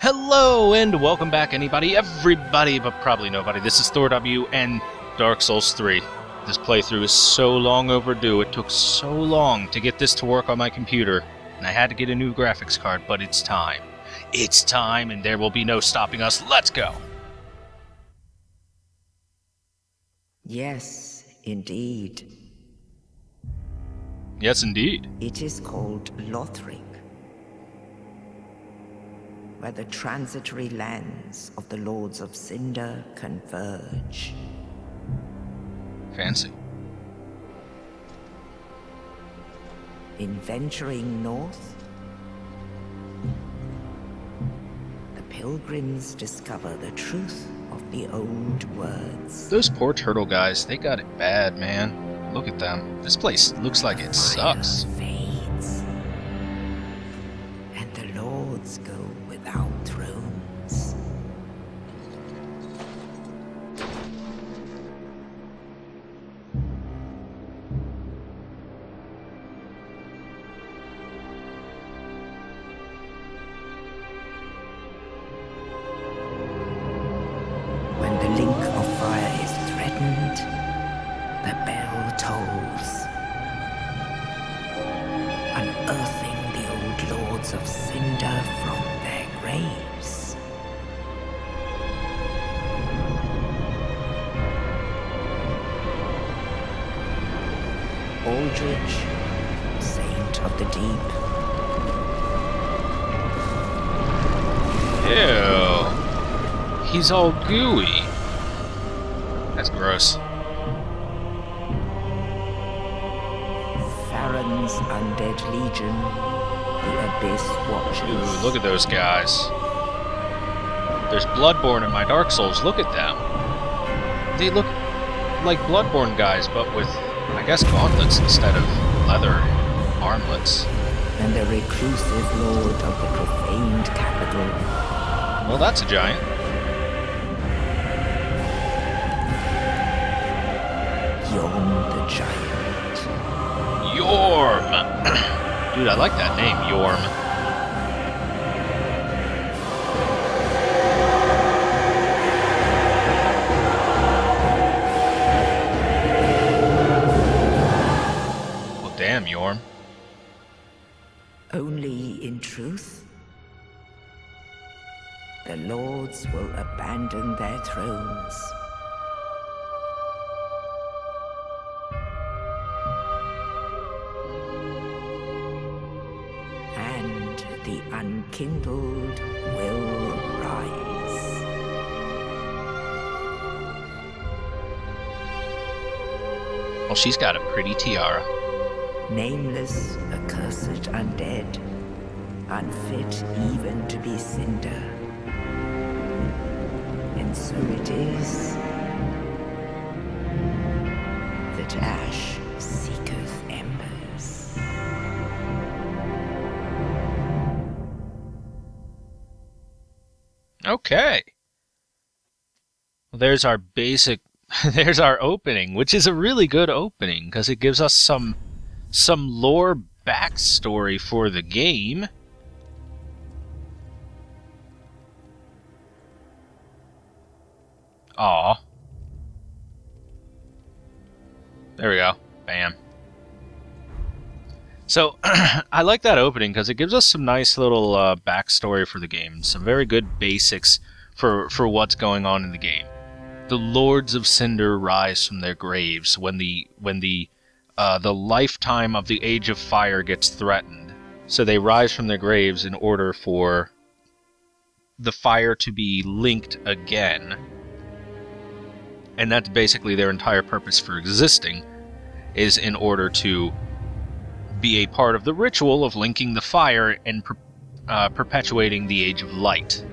Hello and welcome back, everybody, but probably nobody. This is ThorW and Dark Souls 3. This playthrough is so long overdue. It took so long to get this to work on my computer, and I had to get a new graphics card, but it's time. It's time, and there will be no stopping us. Let's go! Yes, indeed. Yes, indeed. It is called Lothric, where the transitory lands of the Lords of Cinder converge. Fancy. In venturing north, the pilgrims discover the truth of the old words. Those poor turtle guys, they got it bad, man. Look at them. This place looks like it sucks. Fire fades, and the lords go without thrones. When the link of fire is threatened, the bell tolls, unearthing the old lords of Cinder from their graves. Aldrich, saint of the deep. Ew. He's all gooey. That's gross. Farron's undead legion, the Abyss Watchers. Ooh, look at those guys. There's Bloodborne in my Dark Souls. Look at them. They look like Bloodborne guys, but with, I guess, gauntlets instead of leather armlets. And the reclusive lord of the profaned capital. Well, that's a giant. Yorm the Giant. Yorm! Dude, I like that name, Yorm. Well, damn, Yorm. Only in truth, the lords will abandon their thrones. And the unkindled will rise. Well, she's got a pretty tiara. Nameless, accursed undead, unfit even to be cinder. And so it is that ash seeketh embers. Okay. Well, there's our basic... there's our opening, which is a really good opening, because it gives us some lore backstory for the game. Aw. There we go. Bam. So, I like that opening because it gives us some nice little backstory for the game. Some very good basics for what's going on in the game. The Lords of Cinder rise from their graves when the lifetime of the Age of Fire gets threatened. So they rise from their graves in order for the fire to be linked again. And that's basically their entire purpose for existing, is in order to be a part of the ritual of linking the fire and perpetuating the Age of Light.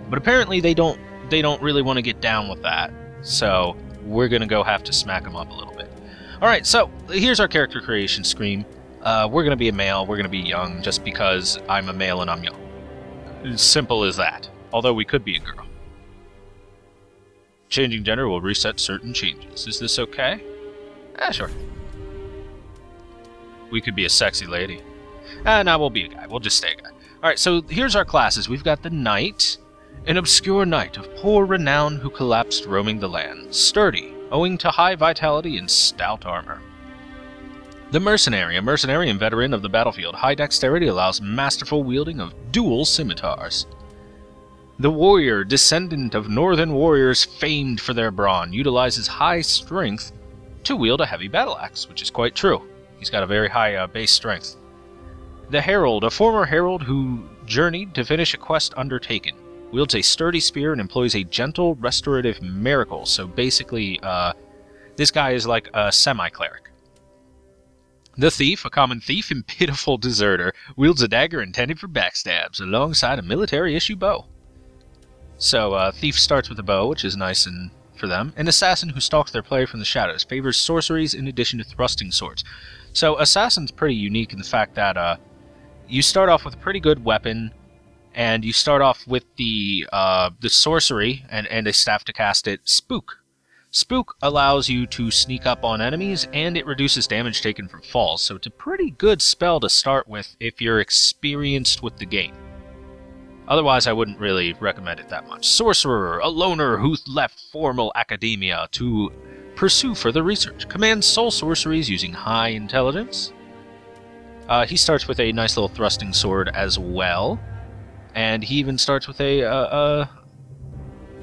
But apparently they don't really want to get down with that, so we're going to have to smack them up a little bit. Alright, so here's our character creation screen. We're going to be a male, we're going to be young, just because I'm a male and I'm young. As simple as that. Although we could be a girl. Changing gender will reset certain changes. Is this okay? Sure. We could be a sexy lady. No, we'll be a guy. We'll just stay a guy. Alright, so here's our classes. We've got the Knight, an obscure knight of poor renown who collapsed roaming the land, sturdy, owing to high vitality and stout armor. The Mercenary, a mercenary and veteran of the battlefield. High dexterity allows masterful wielding of dual scimitars. The Warrior, descendant of northern warriors famed for their brawn, utilizes high strength to wield a heavy battle axe, which is quite true. He's got a very high base strength. The Herald, a former herald who journeyed to finish a quest undertaken, wields a sturdy spear and employs a gentle restorative miracle. So basically, this guy is like a semi-cleric. The Thief, a common thief and pitiful deserter, wields a dagger intended for backstabs alongside a military-issue bow. So, Thief starts with a bow, which is nice and for them. An Assassin who stalks their player from the shadows, favors sorceries in addition to thrusting swords. So, Assassin's pretty unique in the fact that, you start off with a pretty good weapon, and you start off with the sorcery and a staff to cast it, Spook. Spook allows you to sneak up on enemies, and it reduces damage taken from falls, so it's a pretty good spell to start with if you're experienced with the game. Otherwise, I wouldn't really recommend it that much. Sorcerer, a loner who left formal academia to pursue further research, commands soul sorceries using high intelligence. He starts with a nice little thrusting sword as well, and he even starts with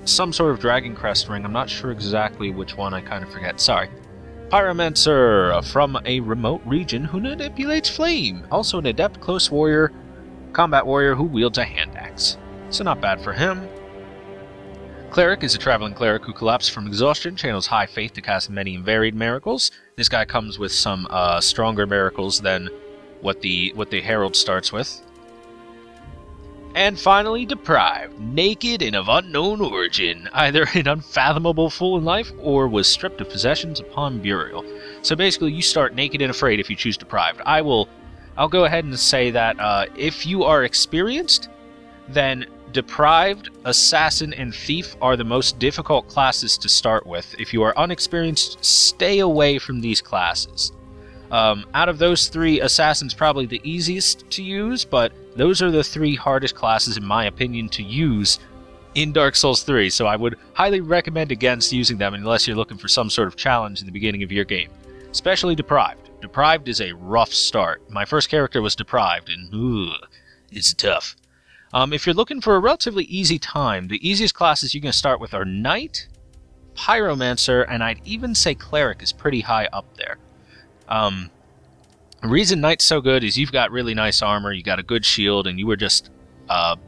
some sort of dragon crest ring. I'm not sure exactly which one, I kind of forget. Sorry. Pyromancer, from a remote region who manipulates flame. Also an adept close warrior, combat warrior who wields a hand axe. So not bad for him. Cleric is a traveling cleric who collapsed from exhaustion, channels high faith to cast many and varied miracles. This guy comes with some stronger miracles than what the Herald starts with. And finally, Deprived, naked and of unknown origin, either an unfathomable fool in life or was stripped of possessions upon burial. So basically, you start naked and afraid if you choose Deprived. I'll go ahead and say that if you are experienced, then Deprived, Assassin, and Thief are the most difficult classes to start with. If you are unexperienced, stay away from these classes. Out of those three, Assassin's probably the easiest to use, but those are the three hardest classes, in my opinion, to use in Dark Souls 3, so I would highly recommend against using them unless you're looking for some sort of challenge in the beginning of your game. Especially Deprived. Deprived is a rough start. My first character was Deprived, and it's tough. If you're looking for a relatively easy time, the easiest classes you're going to start with are Knight, Pyromancer, and I'd even say Cleric is pretty high up there. The reason Knight's so good is you've got really nice armor, you got a good shield, and you were just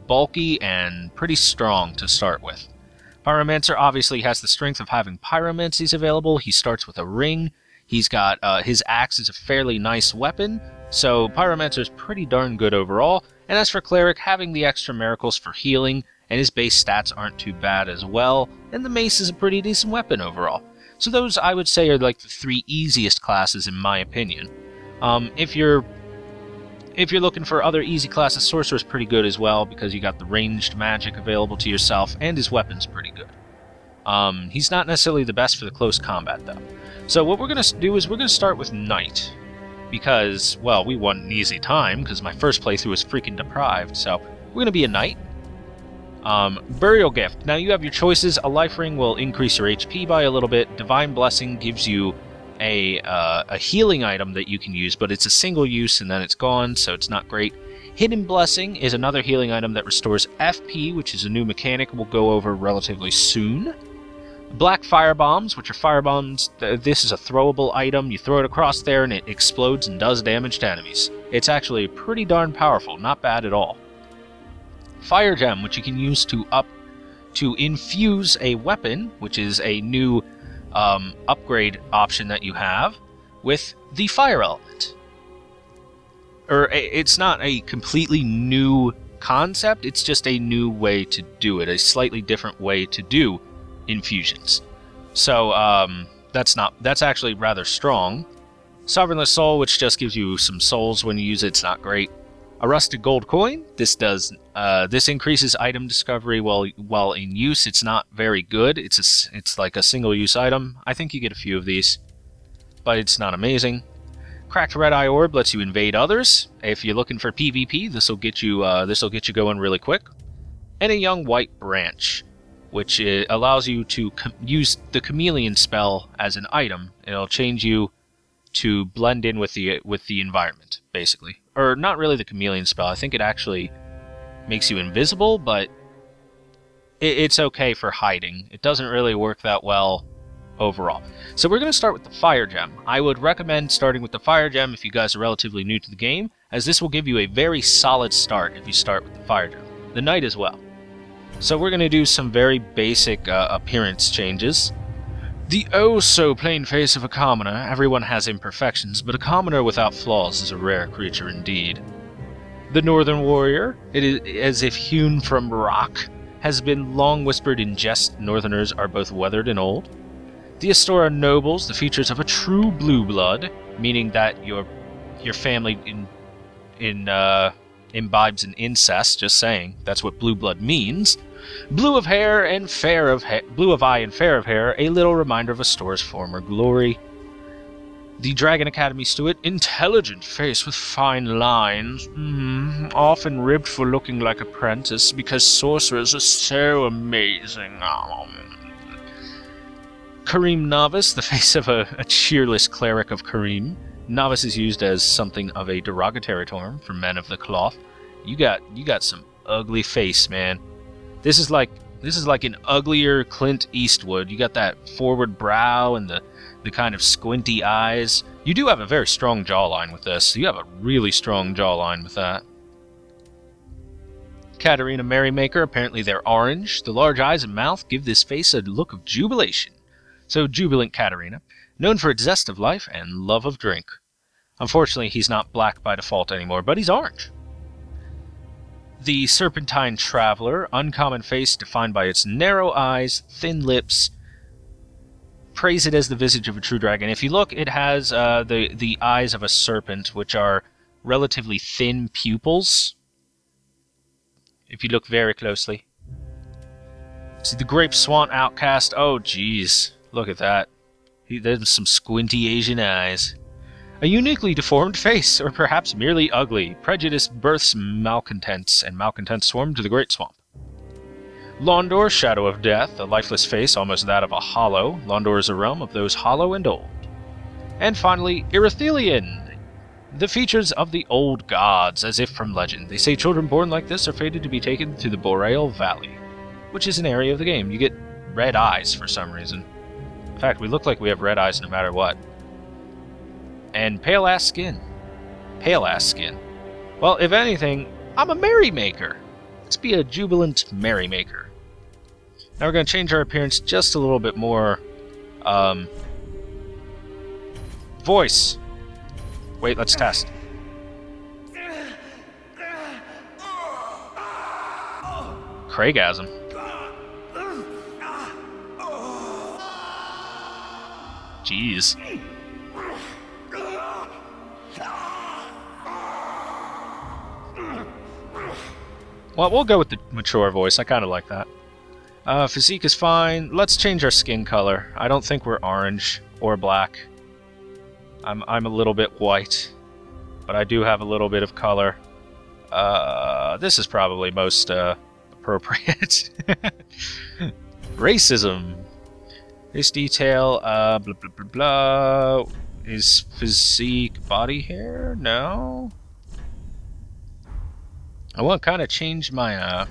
bulky and pretty strong to start with. Pyromancer obviously has the strength of having pyromancies available. He starts with a ring. He's got his axe is a fairly nice weapon, so Pyromancer is pretty darn good overall. And as for Cleric, having the extra miracles for healing, and his base stats aren't too bad as well, and the mace is a pretty decent weapon overall. So those, I would say, are like the three easiest classes in my opinion. If you're looking for other easy classes, Sorcerer's pretty good as well, because you got the ranged magic available to yourself, and his weapon's pretty good. He's not necessarily the best for the close combat, though. So what we're going to do is we're going to start with Knight, because, well, we want an easy time, because my first playthrough was freaking Deprived, so we're going to be a Knight. Burial Gift. Now you have your choices. A life ring will increase your HP by a little bit. Divine Blessing gives you a healing item that you can use, but it's a single use and then it's gone, so it's not great. Hidden Blessing is another healing item that restores FP, which is a new mechanic we'll go over relatively soon. Black Fire Bombs, which are fire bombs. This is a throwable item. You throw it across there and it explodes and does damage to enemies. It's actually pretty darn powerful, not bad at all. Fire Gem, which you can use to infuse a weapon, which is a new upgrade option that you have, with the fire element. It's not a completely new concept, it's just a new way to do it, a slightly different way to do infusions. So that's actually rather strong. Sovereignless Soul, which just gives you some souls when you use it, it's not great. A Rusted Gold Coin, this increases item discovery while in use. It's not very good. It's like a single use item. I think you get a few of these, but it's not amazing. Cracked Red Eye Orb lets you invade others. If you're looking for PvP, this will get you going really quick. And a Young White Branch, which allows you to use the Chameleon spell as an item. It'll change you to blend in with the environment, basically. Or not really the Chameleon spell. I think it actually makes you invisible, but it's okay for hiding. It doesn't really work that well overall. So we're going to start with the Fire Gem. I would recommend starting with the Fire Gem if you guys are relatively new to the game, as this will give you a very solid start if you start with the Fire Gem. The Knight as well. So we're going to do some very basic appearance changes. The oh-so-plain face of a commoner. Everyone has imperfections, but a commoner without flaws is a rare creature indeed. The Northern Warrior, it is as if hewn from rock, has been long whispered in jest Northerners are both weathered and old. The Astora Nobles, the features of a true blue blood, meaning that your family imbibes in incest, just saying. That's what blue blood means. Blue of hair and fair of blue of eye and fair of hair, a little reminder of Astora's former glory. The Dragon Academy Steward, intelligent face with fine lines, often ribbed for looking like apprentice because sorcerers are so amazing. Kareem Novice, the face of a cheerless cleric of Kareem. Novice is used as something of a derogatory term for men of the cloth. You got some ugly face, man. This is like an uglier Clint Eastwood. You got that forward brow and the kind of squinty eyes. You do have a very strong jawline with this. You have a really strong jawline with that. Katarina Merrymaker, apparently they're orange. The large eyes and mouth give this face a look of jubilation. So jubilant Katarina, known for its zest of life and love of drink. Unfortunately, he's not black by default anymore, but he's orange. The Serpentine Traveler, uncommon face defined by its narrow eyes, thin lips. Praise it as the visage of a true dragon. If you look, it has the eyes of a serpent, which are relatively thin pupils. If you look very closely. See the Grape Swan Outcast. Oh, jeez. Look at that. There's some squinty Asian eyes. A uniquely deformed face, or perhaps merely ugly. Prejudice births malcontents, and malcontents swarm to the Great Swamp. Londor, Shadow of Death, a lifeless face, almost that of a hollow. Londor is a realm of those hollow and old. And finally, Irithelion, the features of the old gods, as if from legend. They say children born like this are fated to be taken to the Boreal Valley, which is an area of the game. You get red eyes for some reason. In fact, we look like we have red eyes no matter what. And pale-ass skin. Pale-ass skin. Well, if anything, I'm a merrymaker. Let's be a jubilant merrymaker. Now we're going to change our appearance just a little bit more. Voice. Wait, let's test. Craigasm. Jeez. Well, we'll go with the mature voice. I kind of like that. Physique is fine. Let's change our skin color. I don't think we're orange or black. I'm a little bit white, but I do have a little bit of color. This is probably most appropriate. Racism. Face detail, blah, blah, blah, blah. Is physique body hair? No. I want to kind of change my,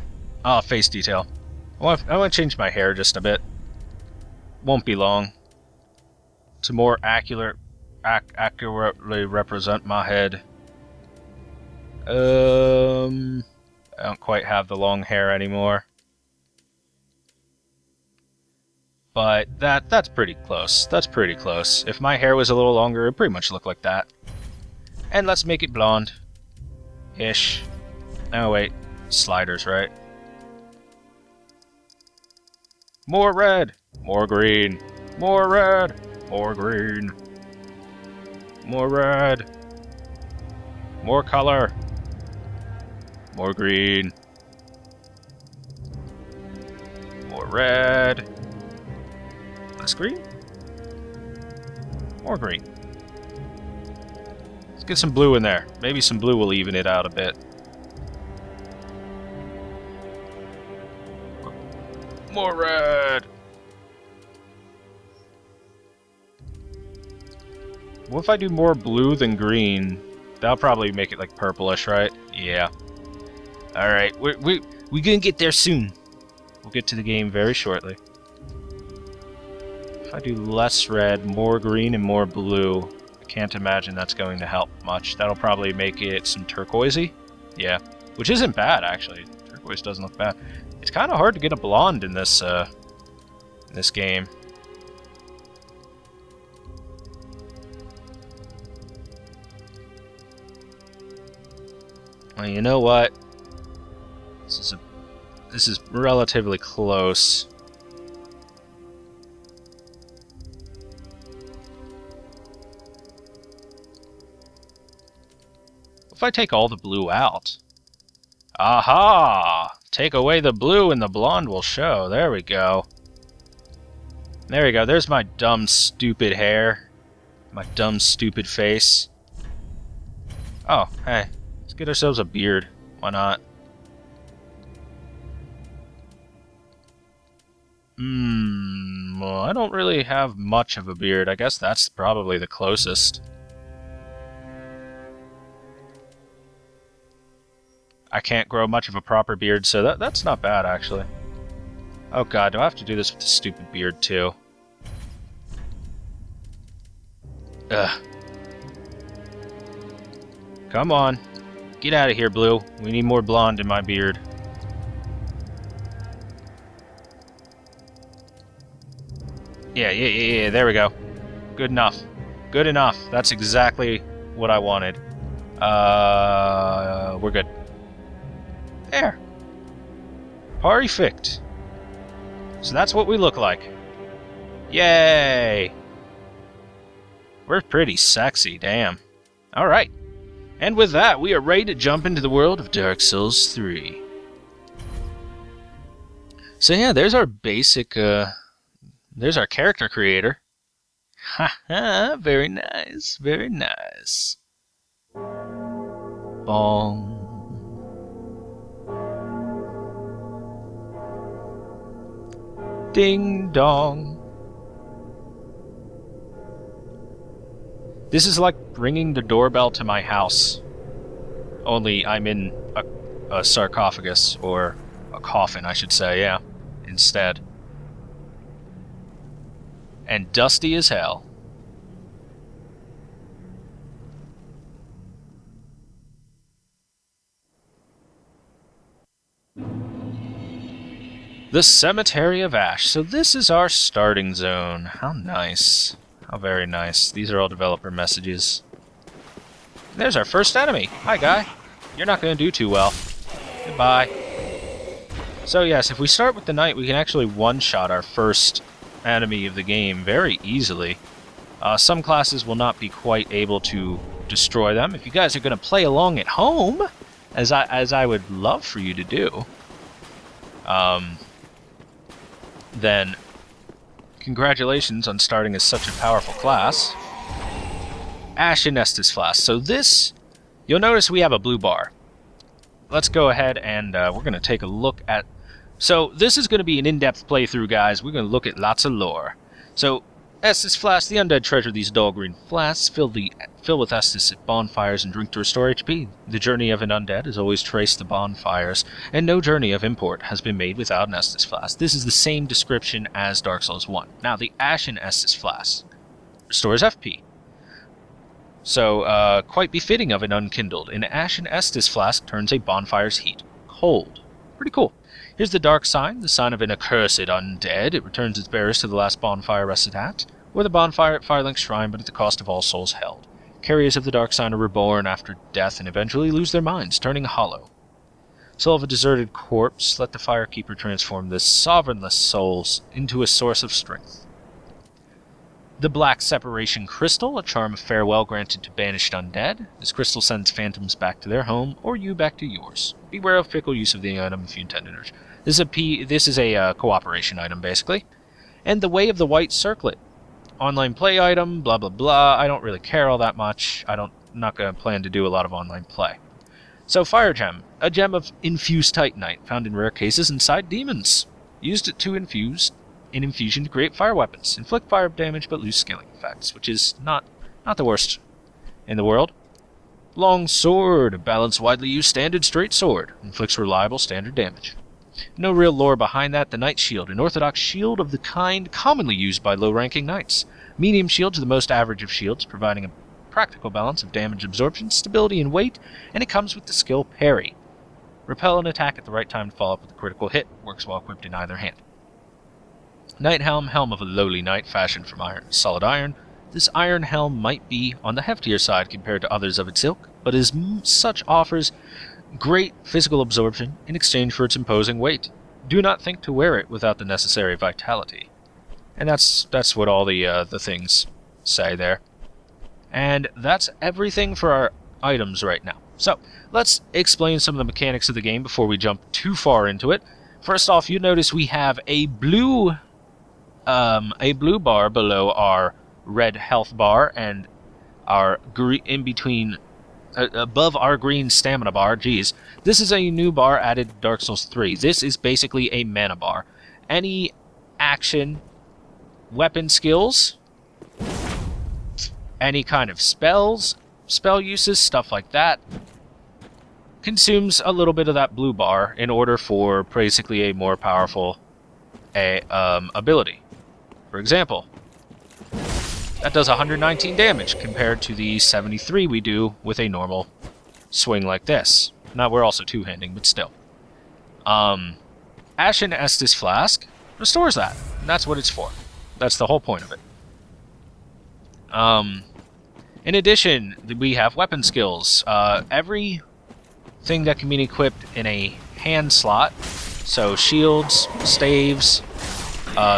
face detail. I want to change my hair just a bit. Won't be long. To more accurately represent my head. I don't quite have the long hair anymore. But that's pretty close. That's pretty close. If my hair was a little longer, it'd pretty much look like that. And let's make it blonde. Ish. Oh wait, sliders, right? More red, more green, more red, more green, more red, more color, more green, more red, less green, more green. Let's get some blue in there. Maybe some blue will even it out a bit. More red! What if I do more blue than green? That'll probably make it like purplish, right? Yeah. Alright, we gonna get there soon. We'll get to the game very shortly. If I do less red, more green, and more blue, I can't imagine that's going to help much. That'll probably make it some turquoisey. Yeah. Which isn't bad, actually. Turquoise doesn't look bad. It's kind of hard to get a blonde in this game. Well, you know what? This is relatively close. If I take all the blue out? Aha! Take away the blue and the blonde will show. There we go. There we go. There's my dumb, stupid hair. My dumb, stupid face. Oh, hey. Let's get ourselves a beard. Why not? Well, I don't really have much of a beard. I guess that's probably the closest. I can't grow much of a proper beard, so that's not bad, actually. Oh god, do I have to do this with the stupid beard, too? Ugh. Come on. Get out of here, Blue. We need more blonde in my beard. Yeah, there we go. Good enough. Good enough. That's exactly what I wanted. We're good. There. Perfect. So that's what we look like. Yay! We're pretty sexy, damn. Alright. And with that, we are ready to jump into the world of Dark Souls 3. So yeah, there's our basic, there's our character creator. Haha, very nice, very nice. Bong. Ding dong. This is like ringing the doorbell to my house. Only I'm in a sarcophagus, or a coffin, I should say, yeah, instead. And dusty as hell. The Cemetery of Ash. So this is our starting zone. How nice. How very nice. These are all developer messages. There's our first enemy. Hi, guy. You're not going to do too well. Goodbye. So yes, if we start with the knight, we can actually one-shot our first enemy of the game very easily. Some classes will not be quite able to destroy them. If you guys are going to play along at home, as I would love for you to do, then congratulations on starting as such a powerful class. Ash and Estus Flask. So this, you'll notice we have a blue bar. Let's go ahead and we're going to take a look at... So this is going to be an in-depth playthrough, guys. We're going to look at lots of lore. So, Estus Flask, the undead treasure these dull green flasks. Fill with Estus at bonfires and drink to restore HP. The journey of an undead is always traced to bonfires, and no journey of import has been made without an Estus Flask. This is the same description as Dark Souls 1. Now, the Ashen Estus Flask restores FP. So, quite befitting of an unkindled. An Ashen Estus Flask turns a bonfire's heat cold. Pretty cool. Here's the Dark Sign, the sign of an accursed undead. It returns its bearers to the last bonfire rested at, or the bonfire at Firelink Shrine, but at the cost of all souls held. Carriers of the Dark Sign are reborn after death and eventually lose their minds, turning hollow. Soul of a deserted corpse, let the Firekeeper transform this sovereignless souls into a source of strength. The Black Separation Crystal, a charm of farewell granted to banished undead. This crystal sends phantoms back to their home, or you back to yours. Beware of fickle use of the item if you intend to. This is a cooperation item, basically. And the Way of the White Circlet. Online play item, blah blah blah. I don't really care all that much. I don't not going to plan to do a lot of online play. So Fire Gem, a gem of infused Titanite, found in rare cases inside demons. Used it to infuse an infusion to create fire weapons, inflict fire damage but lose scaling effects, which is not the worst in the world. Long Sword, a balanced, widely used standard straight sword, inflicts reliable standard damage. No real lore behind that. The Knight Shield, an orthodox shield of the kind commonly used by low-ranking knights. Medium shields are the most average of shields, providing a practical balance of damage absorption, stability, and weight, and it comes with the skill Parry. Repel an attack at the right time to follow up with a critical hit. Works while equipped in either hand. Knight Helm, helm of a lowly knight fashioned from solid iron. This iron helm might be on the heftier side compared to others of its ilk, but as such offers great physical absorption in exchange for its imposing weight. Do not think to wear it without the necessary vitality. And that's what all the things say there. And that's everything for our items right now. So, let's explain some of the mechanics of the game before we jump too far into it. First off, you notice we have a blue bar below our red health bar and our in between above our green stamina bar. Geez, this is a new bar added to Dark Souls 3. This is basically a mana bar. Any action, weapon skills, any kind of spells, spell uses, stuff like that, consumes a little bit of that blue bar in order for basically a more powerful ability. For example, that does 119 damage compared to the 73 we do with a normal swing like this. Now, we're also two-handing, but still. Ashen Estus Flask restores that, and that's what it's for. That's the whole point of it. In addition, we have weapon skills. Everything that can be equipped in a hand slot, so shields, staves,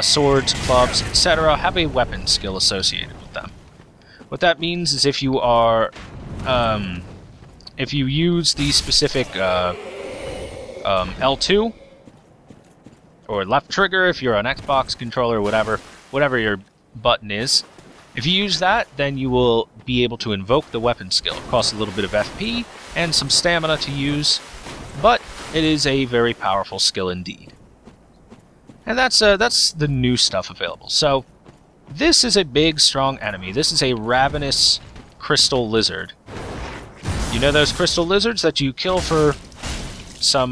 swords, clubs, etc., have a weapon skill associated with them. What that means is if you are, if you use the specific L2 or left trigger, if you're an Xbox controller, whatever your button is, if you use that, then you will be able to invoke the weapon skill. It costs a little bit of FP and some stamina to use, but it is a very powerful skill indeed. And that's the new stuff available. So, this is a big, strong enemy. This is a ravenous crystal lizard. You know those crystal lizards that you kill for some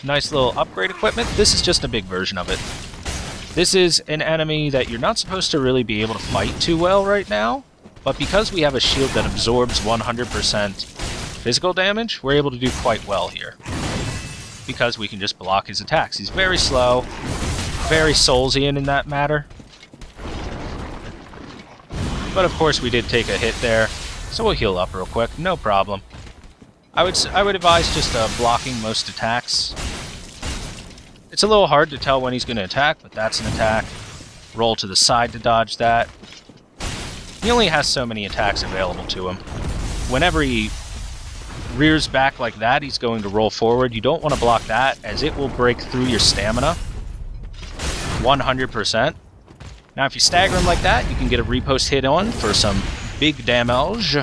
nice little upgrade equipment? This is just a big version of it. This is an enemy that you're not supposed to really be able to fight too well right now, but because we have a shield that absorbs 100% physical damage, we're able to do quite well here. Because we can just block his attacks. He's very slow, very Soulsian in that matter. But of course we did take a hit there, so we'll heal up real quick, no problem. I would advise just blocking most attacks. It's a little hard to tell when he's going to attack, but that's an attack. Roll to the side to dodge that. He only has so many attacks available to him. Whenever he rears back like that, he's going to roll forward. You don't want to block that, as it will break through your stamina 100%. Now, if you stagger him like that, you can get a repost hit on for some big damage.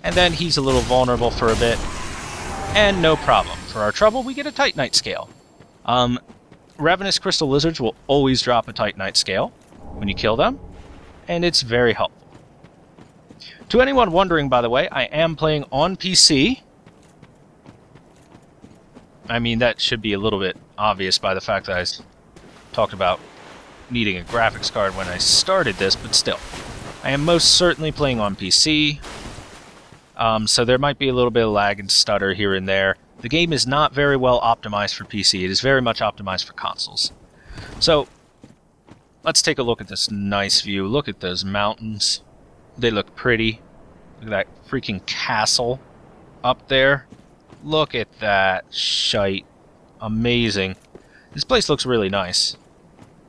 And then he's a little vulnerable for a bit. And no problem. For our trouble, we get a Titanite scale. Ravenous Crystal Lizards will always drop a Titanite scale when you kill them, and it's very helpful. To anyone wondering, by the way, I am playing on PC. I mean, that should be a little bit obvious by the fact that I talked about needing a graphics card when I started this, but still. I am most certainly playing on PC, so there might be a little bit of lag and stutter here and there. The game is not very well optimized for PC. It is very much optimized for consoles. So, let's take a look at this nice view. Look at those mountains. They look pretty. Look at that freaking castle up there. Look at that shite. Amazing. This place looks really nice.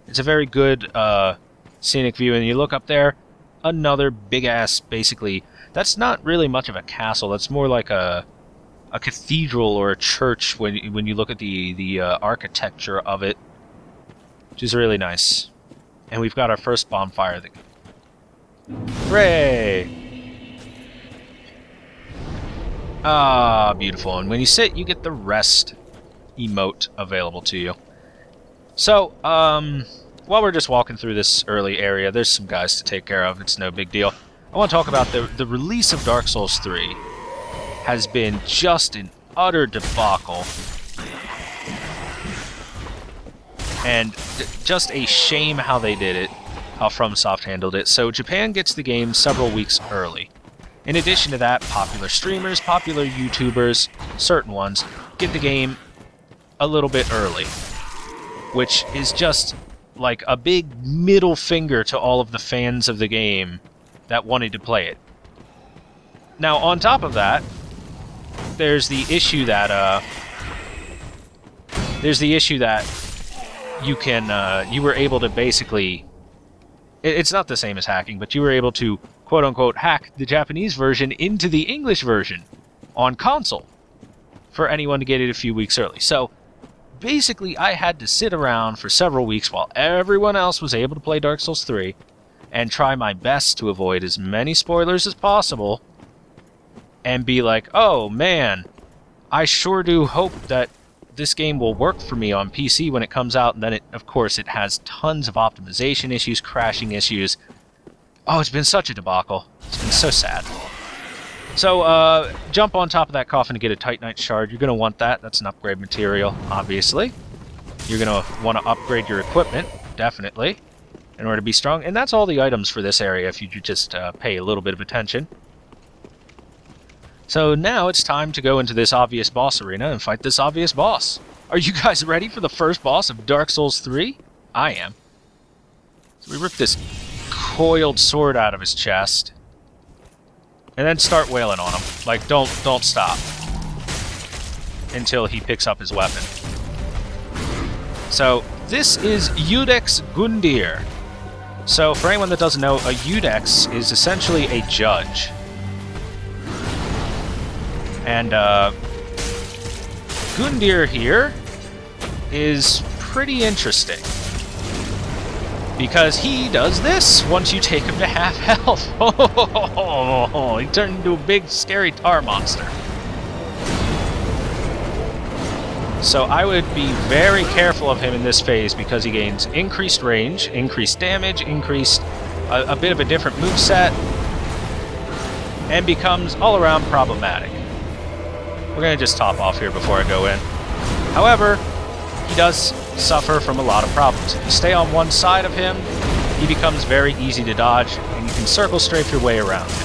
It's a very good scenic view, and you look up there, another big-ass, basically, that's not really much of a castle. That's more like a cathedral or a church when you look at the architecture of it, which is really nice. And we've got our first bonfire. Hooray! Ah, beautiful. And when you sit, you get the rest emote available to you. So, while we're just walking through this early area, there's some guys to take care of. It's no big deal. I want to talk about the release of Dark Souls 3 has been just an utter debacle. And just a shame how they did it, how FromSoft handled it. So Japan gets the game several weeks early. In addition to that, popular streamers, popular YouTubers, certain ones, get the game a little bit early. Which is just like a big middle finger to all of the fans of the game that wanted to play it. Now, on top of that, there's the issue that you were able to basically, it's not the same as hacking, but you were able to quote-unquote hack the Japanese version into the English version on console for anyone to get it a few weeks early. So basically I had to sit around for several weeks while everyone else was able to play Dark Souls 3 and try my best to avoid as many spoilers as possible and be like, oh man, I sure do hope that this game will work for me on PC when it comes out. And then, of course, it has tons of optimization issues, crashing issues. Oh, it's been such a debacle. It's been so sad. So, jump on top of that coffin to get a Titanite shard. You're going to want that. That's an upgrade material, obviously. You're going to want to upgrade your equipment, definitely, in order to be strong. And that's all the items for this area if you just pay a little bit of attention. So now it's time to go into this obvious boss arena and fight this obvious boss. Are you guys ready for the first boss of Dark Souls 3? I am. So we rip this coiled sword out of his chest. And then start wailing on him. Like, don't stop. Until he picks up his weapon. So, this is Iudex Gundyr. So, for anyone that doesn't know, a Iudex is essentially a judge. And, Gundyr here is pretty interesting. Because he does this once you take him to half health. Oh, he turned into a big, scary tar monster. So I would be very careful of him in this phase because he gains increased range, increased damage, increased a bit of a different moveset, and becomes all around problematic. We're going to just top off here before I go in. However, he does suffer from a lot of problems. If you stay on one side of him, he becomes very easy to dodge, and you can circle strafe your way around him.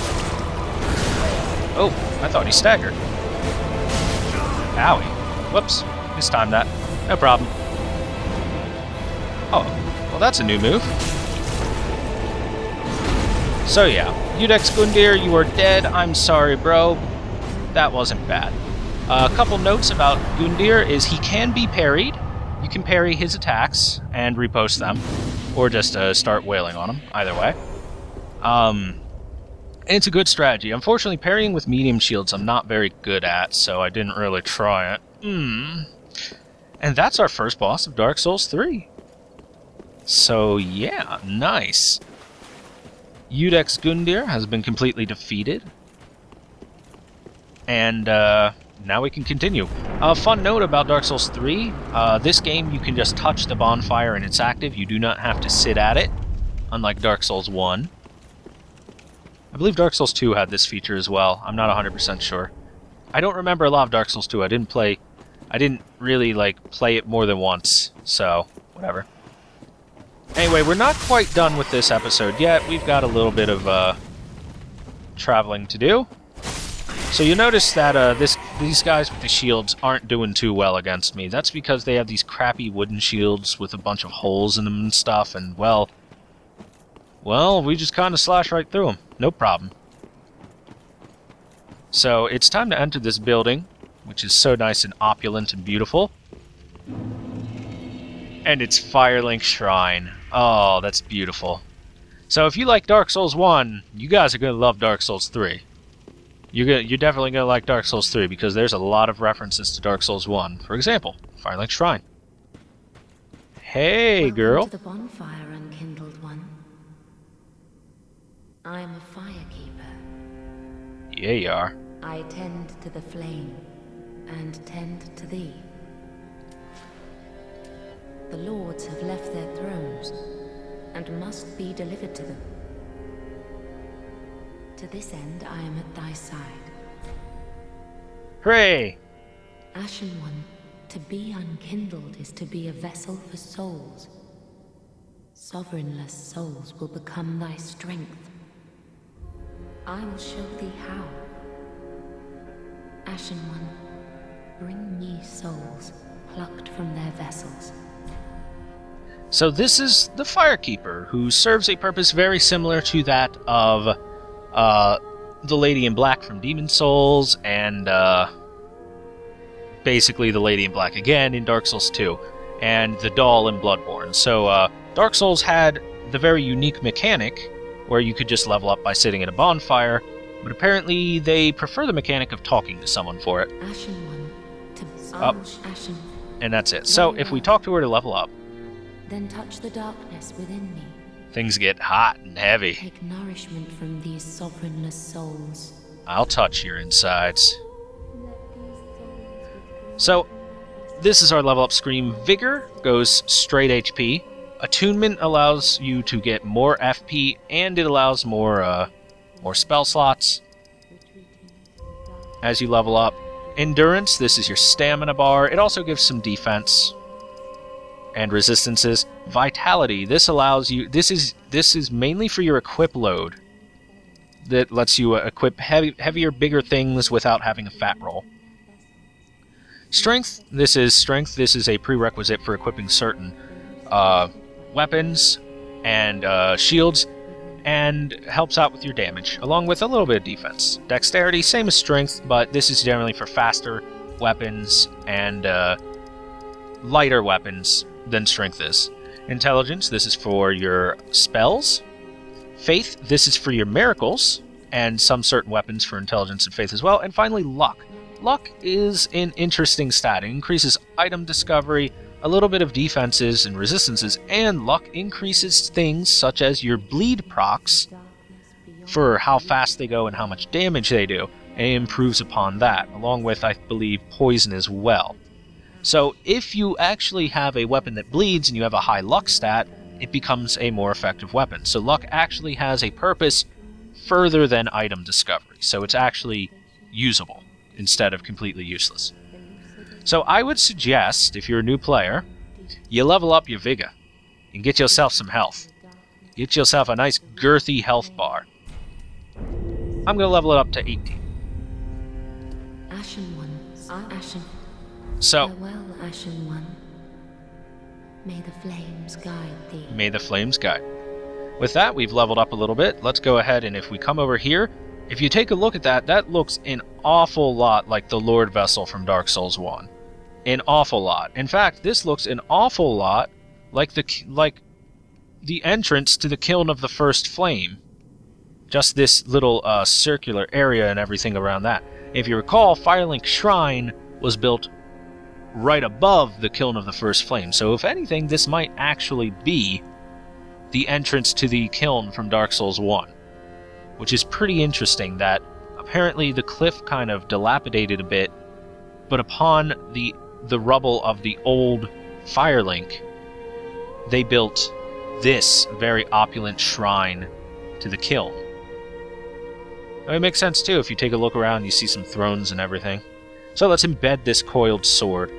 Oh, I thought he staggered. Owie. Whoops. Mistimed that. No problem. Oh, well that's a new move. So yeah, Iudex Gundyr, you are dead. I'm sorry, bro. That wasn't bad. A couple notes about Gundyr is he can be parried. You can parry his attacks and repost them, or just start wailing on him, either way. And it's a good strategy. Unfortunately, parrying with medium shields I'm not very good at, so I didn't really try it. And that's our first boss of Dark Souls 3. So yeah, nice. Iudex Gundyr has been completely defeated. And now we can continue. A fun note about Dark Souls 3, this game you can just touch the bonfire and it's active. You do not have to sit at it, unlike Dark Souls 1. I believe Dark Souls 2 had this feature as well. I'm not 100% sure. I don't remember a lot of Dark Souls 2. I didn't really play it more than once, so whatever. Anyway, we're not quite done with this episode yet. We've got a little bit of traveling to do. So you notice that these guys with the shields aren't doing too well against me. That's because they have these crappy wooden shields with a bunch of holes in them and stuff, and well, we just kind of slash right through them. No problem. So it's time to enter this building, which is so nice and opulent and beautiful. And it's Firelink Shrine. Oh, that's beautiful. So if you like Dark Souls 1, you guys are going to love Dark Souls 3. You're definitely going to like Dark Souls 3 because there's a lot of references to Dark Souls 1. For example, Firelink Shrine. Hey, girl. Welcome to the bonfire, unkindled one. I am a firekeeper. Yeah, you are. I tend to the flame, and tend to thee. The lords have left their thrones, and must be delivered to them. To this end I am at thy side. Hooray! Ashen One, to be unkindled is to be a vessel for souls. Sovereignless souls will become thy strength. I will show thee how. Ashen One, bring me souls plucked from their vessels. So this is the Firekeeper, who serves a purpose very similar to that of the Lady in Black from Demon Souls, and basically the Lady in Black again in Dark Souls 2, and the doll in Bloodborne. So Dark Souls had the very unique mechanic where you could just level up by sitting at a bonfire, but apparently they prefer the mechanic of talking to someone for it. Ashen One, to Up. Ashen. And that's it. So if we talk to her to level up, Then touch the darkness within me. things get hot and heavy. Take nourishment from these sovereignless souls. I'll touch your insides. So, this is our level up screen. Vigor goes straight HP. Attunement allows you to get more FP, and it allows more spell slots as you level up. Endurance, this is your stamina bar. It also gives some defense and resistances. Vitality, this allows you, this is mainly for your equip load. That lets you equip heavier, bigger things without having a fat roll. Strength, this is a prerequisite for equipping certain weapons and shields, and helps out with your damage, along with a little bit of defense. Dexterity, same as strength, but this is generally for faster weapons and lighter weapons than strength is. Intelligence, this is for your spells. Faith, this is for your miracles, and some certain weapons for intelligence and faith as well. And finally, luck. Luck is an interesting stat. It increases item discovery, a little bit of defenses and resistances, and luck increases things such as your bleed procs for how fast they go and how much damage they do, and it improves upon that, along with, I believe, poison as well. So if you actually have a weapon that bleeds and you have a high luck stat, it becomes a more effective weapon. So luck actually has a purpose further than item discovery, so it's actually usable instead of completely useless. So I would suggest, if you're a new player, you level up your Vigor and get yourself some health. Get yourself a nice girthy health bar. I'm going to level it up to 18. Ashen One, Ashen. So, Farewell, Ashen One. May the flames guide thee. may the flames guide. With that, we've leveled up a little bit. Let's go ahead, and if we come over here, if you take a look at that, that looks an awful lot like the Lord Vessel from Dark Souls 1. An awful lot. In fact, this looks an awful lot like the entrance to the Kiln of the First Flame. Just this little circular area and everything around that. If you recall, Firelink Shrine was built right above the Kiln of the First Flame. So if anything, this might actually be the entrance to the Kiln from Dark Souls 1. Which is pretty interesting that apparently the cliff kind of dilapidated a bit, but upon the rubble of the old Firelink, they built this very opulent shrine to the kiln. It makes sense too if you take a look around, you see some thrones and everything. So let's embed this coiled sword.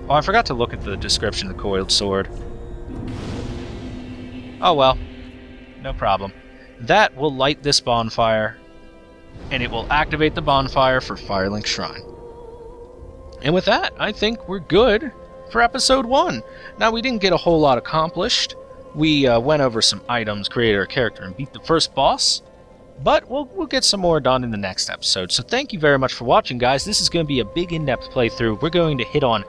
Oh, I forgot to look at the description of the coiled sword. Oh well, no problem. That will light this bonfire, and it will activate the bonfire for Firelink Shrine. And with that, I think we're good for episode 1. Now, we didn't get a whole lot accomplished. We went over some items, created our character, and beat the first boss. But we'll get some more done in the next episode. So thank you very much for watching, guys. This is going to be a big in-depth playthrough. We're going to hit on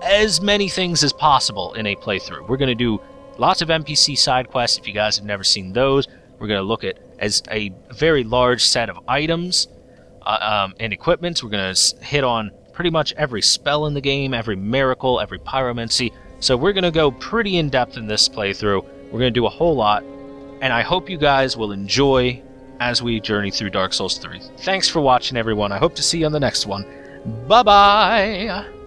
as many things as possible in a playthrough. We're going to do lots of NPC side quests. If you guys have never seen those, we're going to look at as a very large set of items and equipments. We're going to hit on pretty much every spell in the game, every miracle, every pyromancy. So we're going to go pretty in-depth in this playthrough. We're going to do a whole lot, and I hope you guys will enjoy as we journey through Dark Souls 3. Thanks for watching, everyone. I hope to see you on the next one. Bye-bye!